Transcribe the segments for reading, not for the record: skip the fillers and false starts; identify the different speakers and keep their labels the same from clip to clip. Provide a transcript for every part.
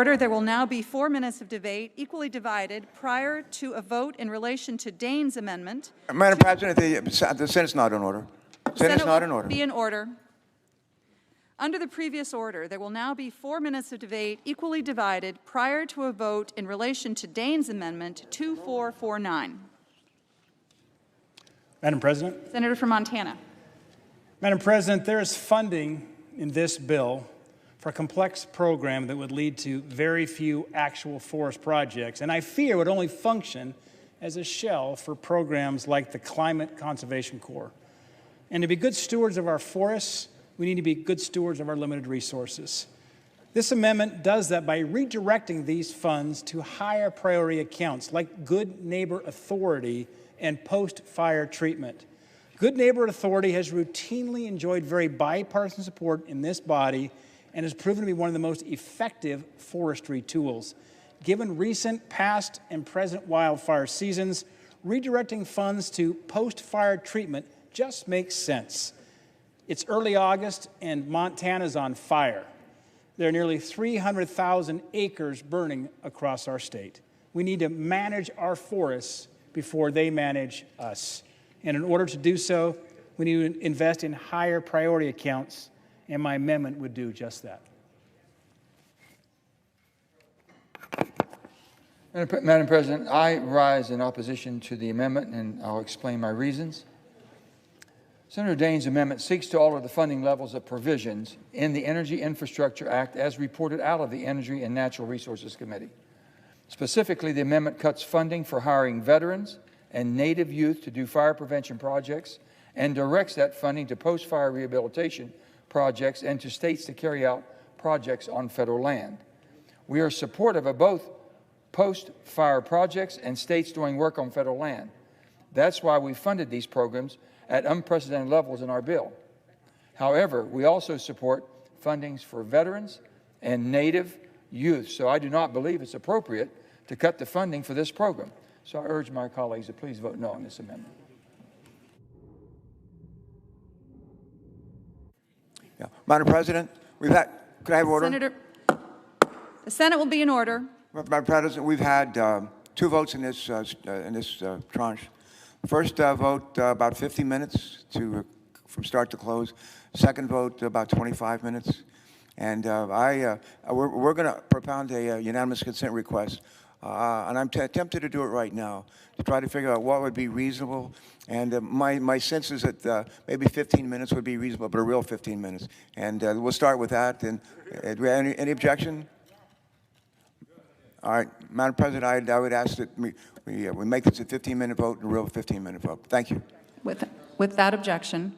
Speaker 1: order. There will now be 4 minutes of debate, equally divided, prior to a vote in relation to Daines' amendment.
Speaker 2: Madam President, the Senate's not in order. Senate's not in order.
Speaker 1: Be in order. Under the previous order, there will now be 4 minutes of debate, equally divided, prior to a vote in relation to Daines' amendment 2449.
Speaker 3: Madam President.
Speaker 1: Senator from Montana.
Speaker 3: Madam President, there is funding in this bill for a complex program that would lead to very few actual forest projects, and I fear would only function as a shell for programs like the Climate Conservation Corps. And to be good stewards of our forests, we need to be good stewards of our limited resources. This amendment does that by redirecting these funds to higher priority accounts like Good Neighbor Authority and post-fire treatment. Good Neighbor Authority has routinely enjoyed very bipartisan support in this body and has proven to be one of the most effective forestry tools. Given recent, past, and present wildfire seasons, redirecting funds to post-fire treatment just makes sense. It's early August and Montana's on fire. There are nearly 300,000 acres burning across our state. We need to manage our forests before they manage us. And in order to do so, we need to invest in higher priority accounts, and my amendment would do just that.
Speaker 4: Madam President, I rise in opposition to the amendment, and I'll explain my reasons. Senator Daines' amendment seeks to alter the funding levels of provisions in the Energy Infrastructure Act as reported out of the Energy and Natural Resources Committee. Specifically, the amendment cuts funding for hiring veterans and Native youth to do fire prevention projects and directs that funding to post-fire rehabilitation projects and to states to carry out projects on federal land. We are supportive of both post-fire projects and states doing work on federal land. That's why we funded these programs at unprecedented levels in our bill. However, we also support fundings for veterans and Native youth, so I do not believe it's appropriate to cut the funding for this program. So I urge my colleagues to please vote no on this amendment.
Speaker 2: Yeah. Madam President, could I have order?
Speaker 1: Senator, the Senate will be in order.
Speaker 2: Madam President, we've had 2 votes in this tranche. First vote, about 50 minutes from start to close. Second vote, about 25 minutes. And we're going to propound a unanimous consent request. And I'm tempted to do it right now to try to figure out what would be reasonable. And my sense is that maybe 15 minutes would be reasonable, but a real 15 minutes. And we'll start with that. And any objection? All right, Madam President, I would ask that we make this a 15-minute vote and a real 15-minute vote. Thank you.
Speaker 1: With that objection,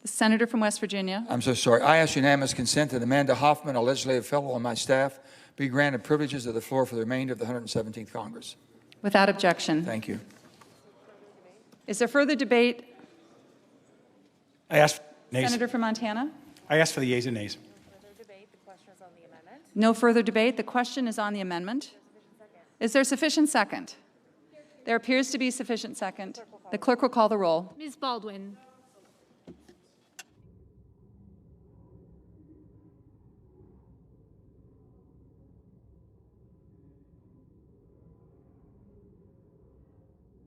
Speaker 1: the Senator from West Virginia.
Speaker 4: I'm so sorry. I ask unanimous consent that Amanda Hoffman, a legislative fellow on my staff, be granted privileges of the floor for the remainder of the 117th Congress.
Speaker 1: Without objection.
Speaker 4: Thank you.
Speaker 1: Is there further debate?
Speaker 3: I ask nays.
Speaker 1: Senator from Montana.
Speaker 3: I ask for the yeas and nays.
Speaker 1: No further debate. The question is on the amendment. Is there sufficient second? There appears to be sufficient second. The clerk will call the roll.
Speaker 5: Ms. Baldwin.